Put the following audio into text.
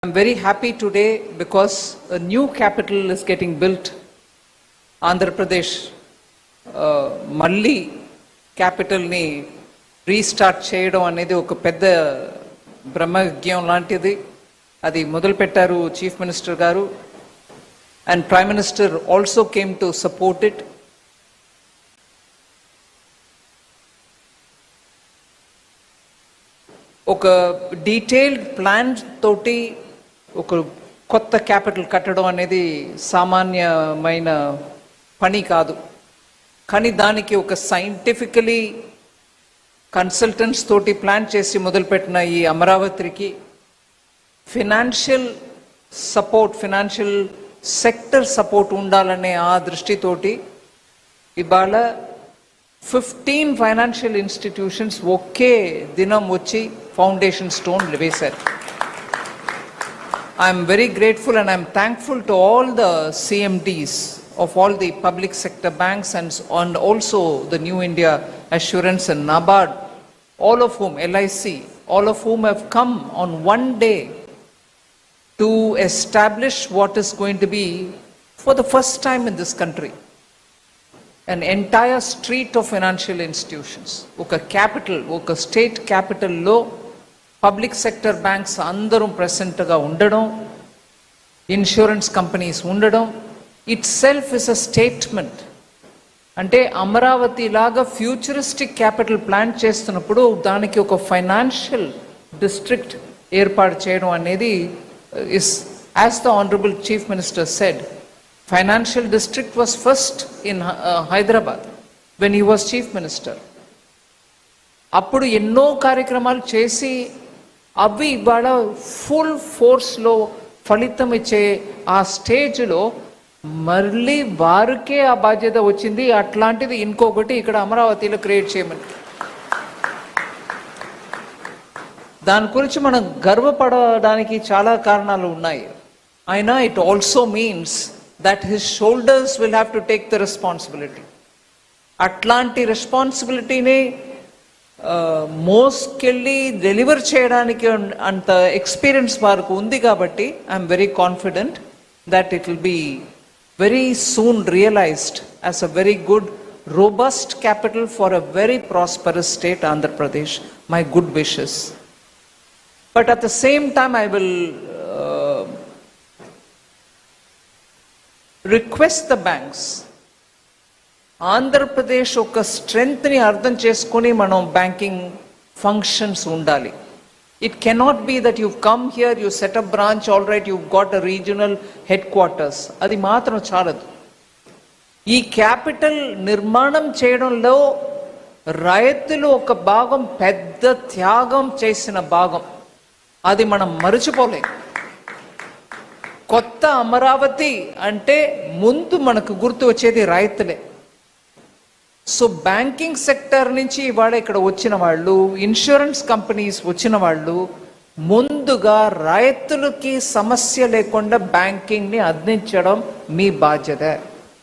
I'm very happy today because a new capital is getting built. Andhra Pradesh మళ్ళీ క్యాపిటల్ని restart చేయడం అనేది ఒక పెద్ద బ్రహ్మయజ్ఞం లాంటిది. అది మొదలుపెట్టారు చీఫ్ మినిస్టర్ గారు, and prime minister also came to support it. ఒక డీటెయిల్డ్ ప్లాన్ తోటి ఒక కొత్త క్యాపిటల్ కట్టడం అనేది సామాన్యమైన పని కాదు. కానీ దానికి ఒక సైంటిఫికలీ కన్సల్టెంట్స్ తోటి ప్లాన్ చేసి మొదలుపెట్టిన ఈ అమరావతికి financial support, financial sector support ఉండాలనే ఆ దృష్టితోటి ఇవాళ 15 ఫైనాన్షియల్ ఇన్స్టిట్యూషన్స్ ఒకే దినం వచ్చి ఫౌండేషన్ స్టోన్ వేశారు. I'm very grateful and I'm thankful to all the CMDs of all the public sector banks and also the New India Assurance and NABARD, all of whom, LIC, all of whom have come on one day to establish what is going to be, for the first time in this country, an entire street of financial institutions. Oka capital, oka state capital lo public sector banks andarum present ga undadam, insurance companies undadam itself is a statement. అంటే అమరావతి లాగా futuristic capital plan చేస్తున్నప్పుడు దానికి ఒక financial district ఏర్పాటు చేయడం అనేది is, as the honourable chief minister said, financial district was first in Hyderabad when he was chief minister. అప్పుడు ఎన్నో కార్యక్రమాలు చేసి అవి ఇవాళ ఫుల్ ఫోర్స్లో ఫలితం ఇచ్చే ఆ స్టేజ్లో మళ్ళీ వారికే ఆ బాధ్యత వచ్చింది. అట్లాంటిది ఇంకొకటి ఇక్కడ అమరావతిలో క్రియేట్ చేయమని, దాని గురించి మనం గర్వపడడానికి చాలా కారణాలు ఉన్నాయి. అయినా it also means that his shoulders will have to take the responsibility. అట్లాంటి రెస్పాన్సిబిలిటీని మోస్కెళ్ళి డెలివర్ చేయడానికి అంత ఎక్స్పీరియన్స్ వారికి ఉంది కాబట్టి I'm very confident that it will be very soon realised as a very good robust capital for a very prosperous state Andhra Pradesh. My good wishes. But at the same time I will request the banks, Andhra Pradesh ఒక స్ట్రెంగ్త్ని అర్థం చేసుకొని మనం banking functions ఉండాలి. It cannot be that you come here, you set up branch, all right, you got a regional headquarters, అది మాత్రం చాలదు. ఈ క్యాపిటల్ నిర్మాణం చేయడంలో రైతులు ఒక భాగం, పెద్ద త్యాగం చేసిన భాగం, అది మనం మరచిపోలేం. కొత్త అమరావతి అంటే ముందు మనకు గుర్తు వచ్చేది రైతులే. సో బ్యాంకింగ్ సెక్టర్ నుంచి ఇవాళ ఇక్కడ వచ్చిన వాళ్ళు, ఇన్సూరెన్స్ కంపెనీస్ వచ్చిన వాళ్ళు ముందుగా రైతులకి సమస్య లేకుండా బ్యాంకింగ్ని అందించడం మీ బాధ్యత.